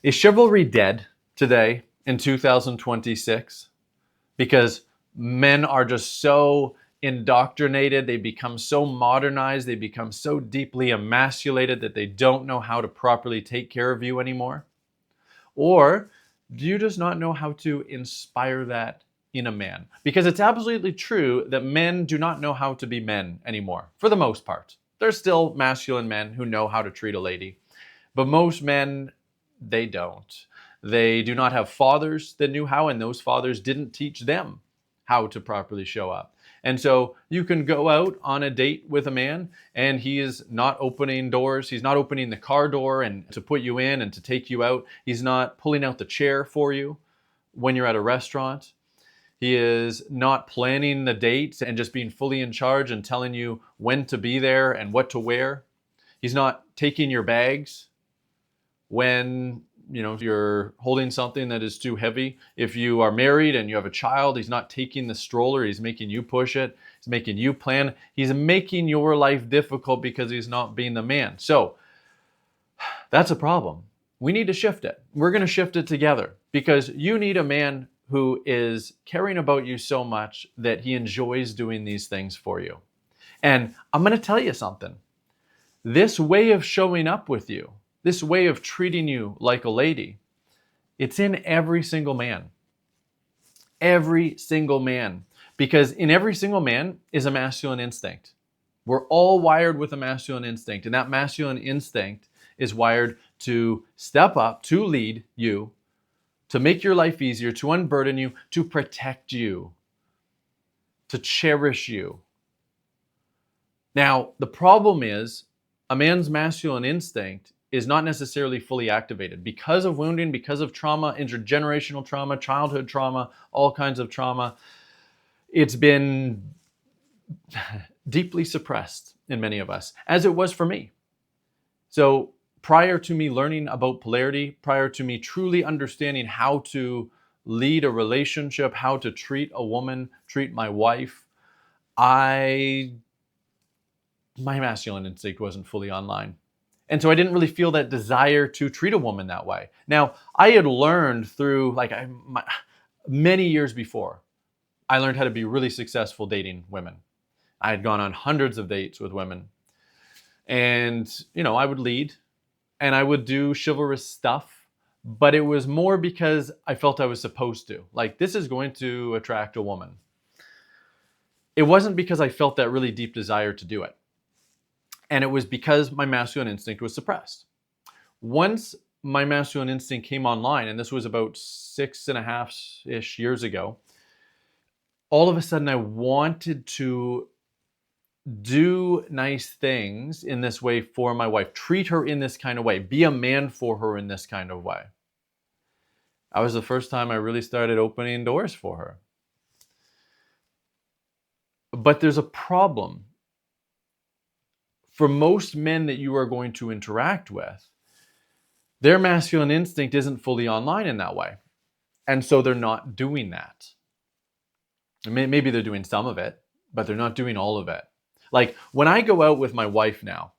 Is chivalry dead today in 2026? Because men are just so indoctrinated, they become so modernized, they become so deeply emasculated that they don't know how to properly take care of you anymore? Or do you just not know how to inspire that in a man? Because it's absolutely true that men do not know how to be men anymore, for the most part. There's still masculine men who know how to treat a lady, but most men, they don't. They do not have fathers that knew how, and those fathers didn't teach them how to properly show up. And so you can go out on a date with a man and he is not opening doors. He's not opening the car door and to put you in and to take you out. He's not pulling out the chair for you when you're at a restaurant. He is not planning the date and just being fully in charge and telling you when to be there and what to wear. He's not taking your bags when you're holding something that is too heavy. If you are married and you have a child, he's not taking the stroller, he's making you push it, he's making you plan, he's making your life difficult because he's not being the man. So that's a problem. We need to shift it. We're going to shift it together, because you need a man who is caring about you so much that he enjoys doing these things for you. And I'm going to tell you something. This way of showing up with you, this way of treating you like a lady, it's in every single man. Every single man. Because in every single man is a masculine instinct. We're all wired with a masculine instinct. And that masculine instinct is wired to step up, to lead you, to make your life easier, to unburden you, to protect you, to cherish you. Now, the problem is a man's masculine instinct is not necessarily fully activated because of wounding, because of trauma, intergenerational trauma, childhood trauma, all kinds of trauma. It's been deeply suppressed in many of us, as it was for me. So prior to me learning about polarity, prior to me truly understanding how to lead a relationship, how to treat a woman, treat my wife, my masculine instinct wasn't fully online. And so I didn't really feel that desire to treat a woman that way. Now, I had learned through many years before, I learned how to be really successful dating women. I had gone on hundreds of dates with women. And, I would lead and I would do chivalrous stuff, but it was more because I felt I was supposed to. Like, this is going to attract a woman. It wasn't because I felt that really deep desire to do it. And it was because my masculine instinct was suppressed. Once my masculine instinct came online, and this was about 6.5-ish years ago, all of a sudden I wanted to do nice things in this way for my wife, treat her in this kind of way, be a man for her in this kind of way. That was the first time I really started opening doors for her. But there's a problem. For most men that you are going to interact with, their masculine instinct isn't fully online in that way. And so they're not doing that. Maybe they're doing some of it, but they're not doing all of it. Like, when I go out with my wife now,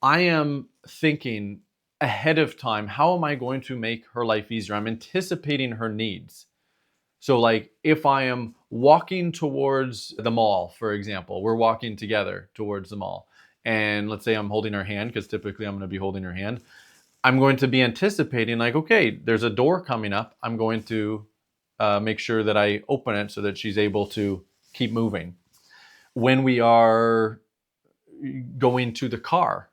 I am thinking ahead of time, how am I going to make her life easier? I'm anticipating her needs. So like, if I am walking towards the mall, for example, we're walking together towards the mall, and let's say I'm holding her hand, because typically I'm going to be holding her hand. I'm going to be anticipating like, okay, there's a door coming up. I'm going to make sure that I open it so that she's able to keep moving. When we are going to the car,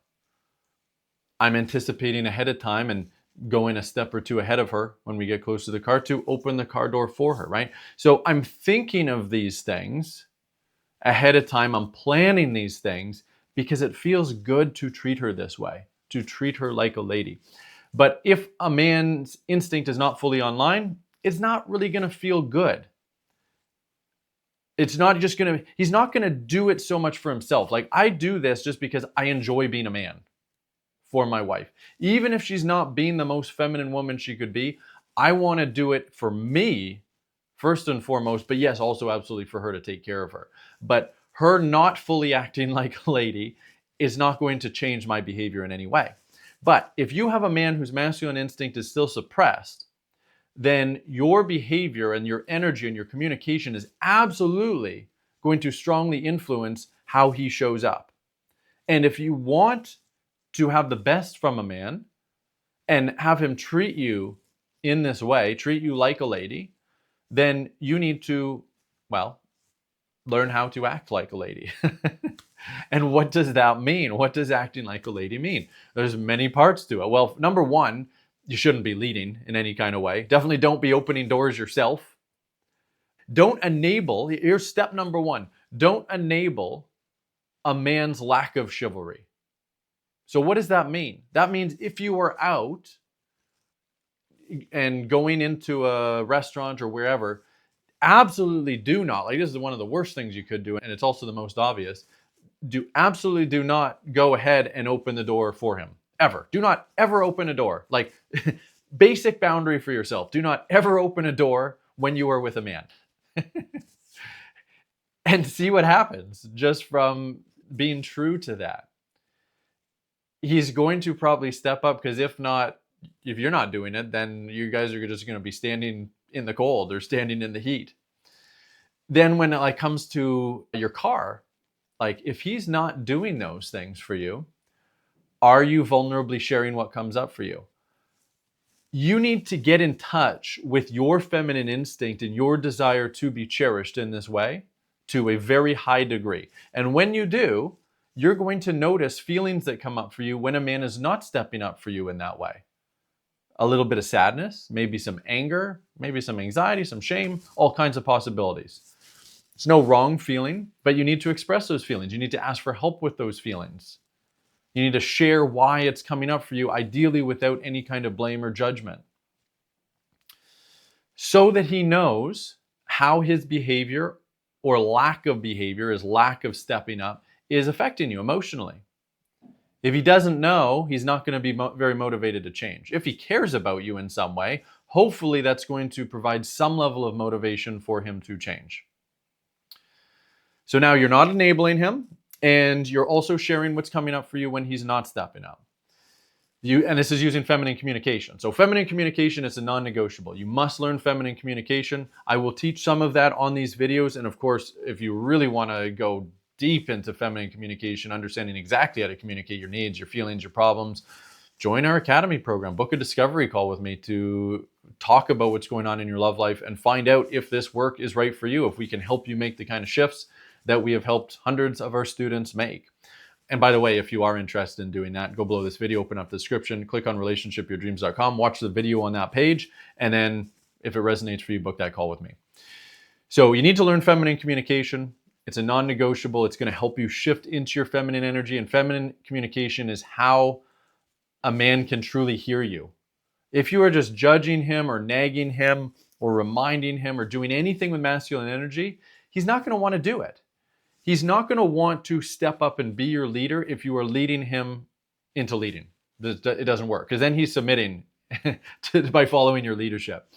I'm anticipating ahead of time and going a step or two ahead of her when we get close to the car to open the car door for her, right? So I'm thinking of these things ahead of time. I'm planning these things because it feels good to treat her this way, to treat her like a lady. But if a man's instinct is not fully online, it's not really going to feel good. It's not just going to, he's not going to do it so much for himself. Like, I do this just because I enjoy being a man for my wife. Even if she's not being the most feminine woman she could be, I want to do it for me first and foremost, but yes, also absolutely for her to take care of her. But her not fully acting like a lady is not going to change my behavior in any way. But if you have a man whose masculine instinct is still suppressed, then your behavior and your energy and your communication is absolutely going to strongly influence how he shows up. And if you want to have the best from a man and have him treat you in this way, treat you like a lady, then you need to, well, learn how to act like a lady. And what does that mean? What does acting like a lady mean? There's many parts to it. Well, number one, you shouldn't be leading in any kind of way. Definitely don't be opening doors yourself. Don't enable, here's step number one, don't enable a man's lack of chivalry. So what does that mean? That means if you are out and going into a restaurant or wherever, absolutely do not, like this is one of the worst things you could do, and it's also the most obvious, absolutely do not go ahead and open the door for him. Ever. Do not ever open a door. Like, basic boundary for yourself. Do not ever open a door when you are with a man. And see what happens just from being true to that. He's going to probably step up, because if you're not doing it, then you guys are just going to be standing in the cold or standing in the heat. Then when it comes to your car, if he's not doing those things for you, are you vulnerably sharing what comes up for you? You need to get in touch with your feminine instinct and your desire to be cherished in this way to a very high degree. And when you do, you're going to notice feelings that come up for you when a man is not stepping up for you in that way. A little bit of sadness, maybe some anger, maybe some anxiety, some shame, all kinds of possibilities. It's no wrong feeling, but you need to express those feelings. You need to ask for help with those feelings. You need to share why it's coming up for you, ideally without any kind of blame or judgment, so that he knows how his behavior or lack of behavior, his lack of stepping up, is affecting you emotionally. If he doesn't know, he's not going to be very motivated to change. If he cares about you in some way, hopefully that's going to provide some level of motivation for him to change. So now you're not enabling him, and you're also sharing what's coming up for you when he's not stepping up. And this is using feminine communication. So feminine communication is a non-negotiable. You must learn feminine communication. I will teach some of that on these videos. And of course, if you really want to go deep into feminine communication, understanding exactly how to communicate your needs, your feelings, your problems, join our Academy program. Book a discovery call with me to talk about what's going on in your love life and find out if this work is right for you, if we can help you make the kind of shifts that we have helped hundreds of our students make. And by the way, if you are interested in doing that, go below this video, open up the description, click on relationshipyourdreams.com, watch the video on that page, and then if it resonates for you, book that call with me. So you need to learn feminine communication. It's a non-negotiable. It's going to help you shift into your feminine energy, and feminine communication is how a man can truly hear you. If you are just judging him or nagging him or reminding him or doing anything with masculine energy, he's not going to want to do it. He's not going to want to step up and be your leader if you are leading him into leading. It doesn't work, because then he's submitting by following your leadership.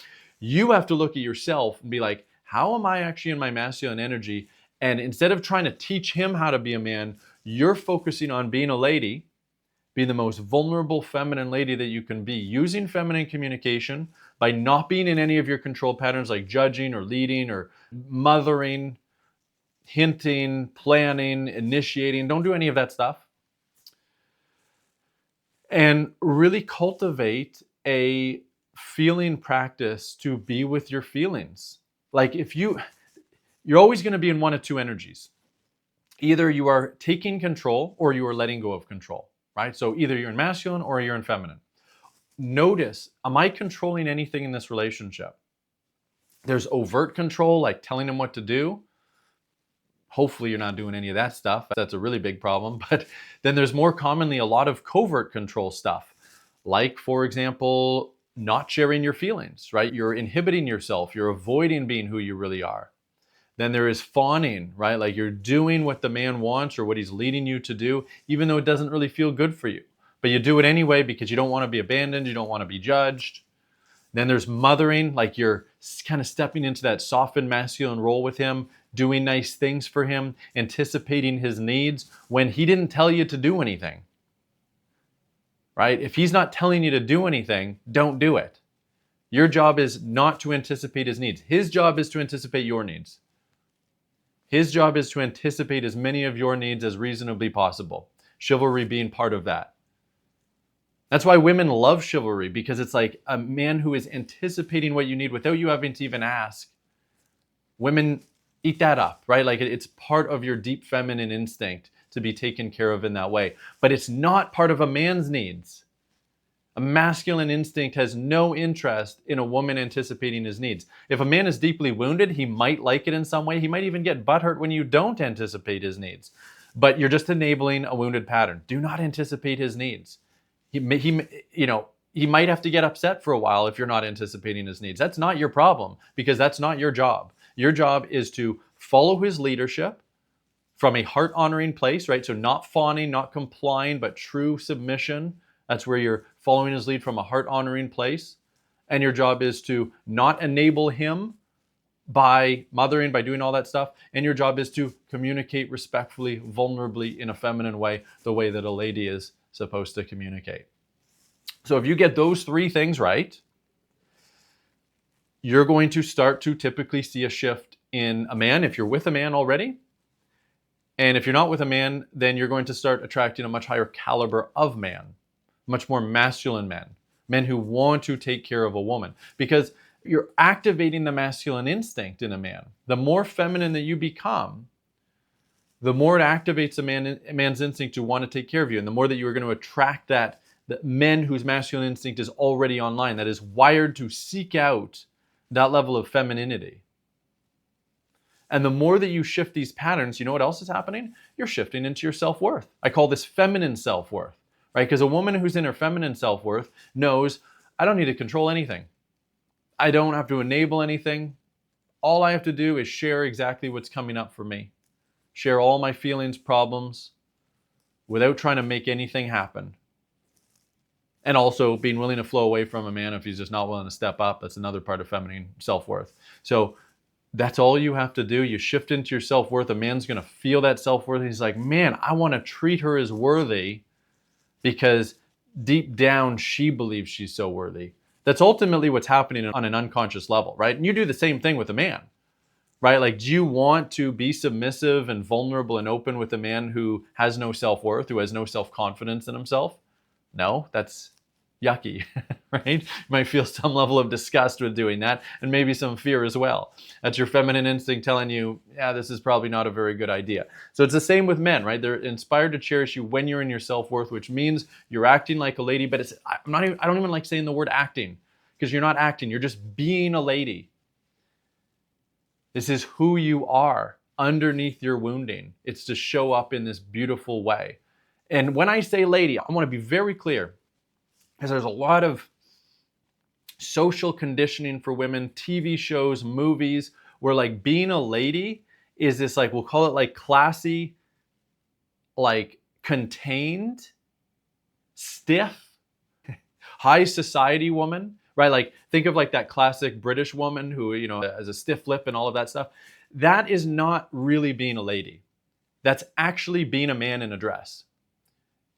You have to look at yourself and be like, how am I actually in my masculine energy? And instead of trying to teach him how to be a man, you're focusing on being a lady, being the most vulnerable feminine lady that you can be, using feminine communication by not being in any of your control patterns like judging or leading or mothering, hinting, planning, initiating. Don't do any of that stuff. And really cultivate a feeling practice to be with your feelings. Like you're always going to be in one of two energies. Either you are taking control or you are letting go of control, right? So either you're in masculine or you're in feminine. Notice, am I controlling anything in this relationship? There's overt control, like telling him what to do. Hopefully you're not doing any of that stuff. That's a really big problem. But then there's more commonly a lot of covert control stuff. Like, for example, not sharing your feelings, right? You're inhibiting yourself. You're avoiding being who you really are. Then there is fawning, right? Like you're doing what the man wants or what he's leading you to do, even though it doesn't really feel good for you. But you do it anyway because you don't want to be abandoned. You don't want to be judged. Then there's mothering, like you're kind of stepping into that softened masculine role with him, doing nice things for him, anticipating his needs when he didn't tell you to do anything. right? If he's not telling you to do anything, don't do it. Your job is not to anticipate his needs. His job is to anticipate your needs. His job is to anticipate as many of your needs as reasonably possible. Chivalry being part of that. That's why women love chivalry, because it's like a man who is anticipating what you need without you having to even ask. Women eat that up, right? Like it's part of your deep feminine instinct to be taken care of in that way. But it's not part of a man's needs. A masculine instinct has no interest in a woman anticipating his needs. If a man is deeply wounded, he might like it in some way. He might even get butthurt when you don't anticipate his needs. But you're just enabling a wounded pattern. Do not anticipate his needs. He might have to get upset for a while if you're not anticipating his needs. That's not your problem, because that's not your job. Your job is to follow his leadership from a heart-honoring place, right? So not fawning, not complying, but true submission. That's where you're following his lead from a heart-honoring place. And your job is to not enable him by mothering, by doing all that stuff. And your job is to communicate respectfully, vulnerably, in a feminine way, the way that a lady is supposed to communicate. So if you get those three things right, you're going to start to typically see a shift in a man if you're with a man already. And if you're not with a man, then you're going to start attracting a much higher caliber of man, much more masculine men who want to take care of a woman, because you're activating the masculine instinct in a man. The more feminine that you become, the more it activates a man's instinct to want to take care of you, and the more that you're going to attract the men whose masculine instinct is already online, that is wired to seek out that level of femininity. And the more that you shift these patterns, you know what else is happening? You're shifting into your self-worth. I call this feminine self-worth, right? Because a woman who's in her feminine self-worth knows, I don't need to control anything. I don't have to enable anything. All I have to do is share exactly what's coming up for me. Share all my feelings, problems, without trying to make anything happen. And also being willing to flow away from a man if he's just not willing to step up. That's another part of feminine self-worth. So that's all you have to do. You shift into your self-worth. A man's going to feel that self-worth. He's like, man, I want to treat her as worthy, because deep down she believes she's so worthy. That's ultimately what's happening on an unconscious level, right? And you do the same thing with a man, right? Like, do you want to be submissive and vulnerable and open with a man who has no self-worth, who has no self-confidence in himself? No, that's yucky, right? You might feel some level of disgust with doing that, and maybe some fear as well. That's your feminine instinct telling you, yeah, this is probably not a very good idea. So it's the same with men, right? They're inspired to cherish you when you're in your self-worth, which means you're acting like a lady, but I don't even like saying the word acting, because you're not acting, you're just being a lady. This is who you are underneath your wounding. It's to show up in this beautiful way. And when I say lady, I want to be very clear, because there's a lot of social conditioning for women, TV shows, movies, where like being a lady is this, like, we'll call it like classy, like contained, stiff, high society woman, right? Like, think of like that classic British woman who, has a stiff lip and all of that stuff. That is not really being a lady. That's actually being a man in a dress.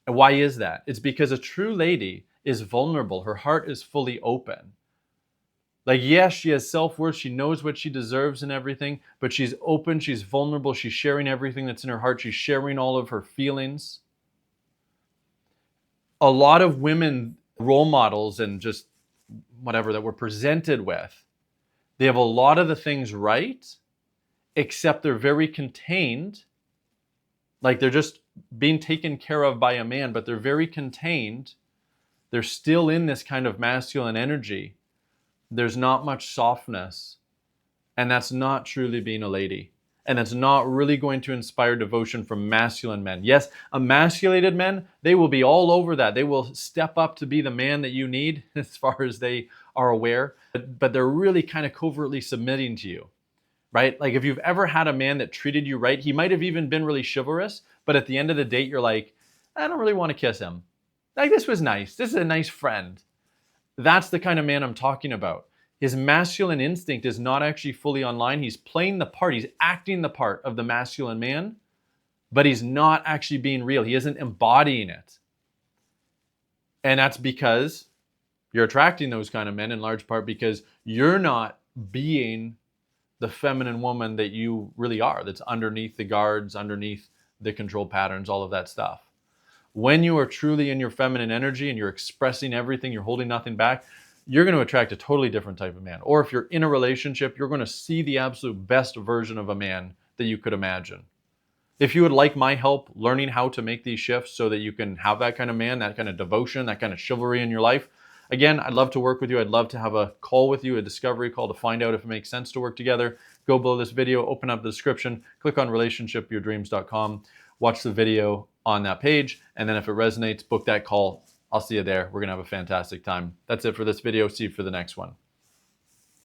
And why is that? It's because a true lady is vulnerable. Her heart is fully open. Like, yes, she has self-worth. She knows what she deserves and everything, but she's open. She's vulnerable. She's sharing everything that's in her heart. She's sharing all of her feelings. A lot of women, role models and just whatever that we're presented with, they have a lot of the things right, except they're very contained. Like, they're just being taken care of by a man, but they're very contained. They're still in this kind of masculine energy. There's not much softness. And that's not truly being a lady. And it's not really going to inspire devotion from masculine men. Yes, emasculated men, they will be all over that. They will step up to be the man that you need as far as they are aware. But they're really kind of covertly submitting to you, right? Like, if you've ever had a man that treated you right, he might have even been really chivalrous, but at the end of the date, you're like, I don't really want to kiss him. Like, this was nice. This is a nice friend. That's the kind of man I'm talking about. His masculine instinct is not actually fully online. He's playing the part. He's acting the part of the masculine man, but he's not actually being real. He isn't embodying it. And that's because you're attracting those kind of men in large part because you're not being the feminine woman that you really are, that's underneath the guards, underneath the control patterns, all of that stuff. When you are truly in your feminine energy and you're expressing everything, you're holding nothing back, you're going to attract a totally different type of man. Or if you're in a relationship, you're going to see the absolute best version of a man that you could imagine. If you would like my help learning how to make these shifts so that you can have that kind of man, that kind of devotion, that kind of chivalry in your life, again, I'd love to work with you. I'd love to have a call with you, a discovery call to find out if it makes sense to work together. Go below this video, open up the description, click on relationshipyourdreams.com, watch the video on that page, and then if it resonates, book that call. I'll see you there. We're going to have a fantastic time. That's it for this video. See you for the next one.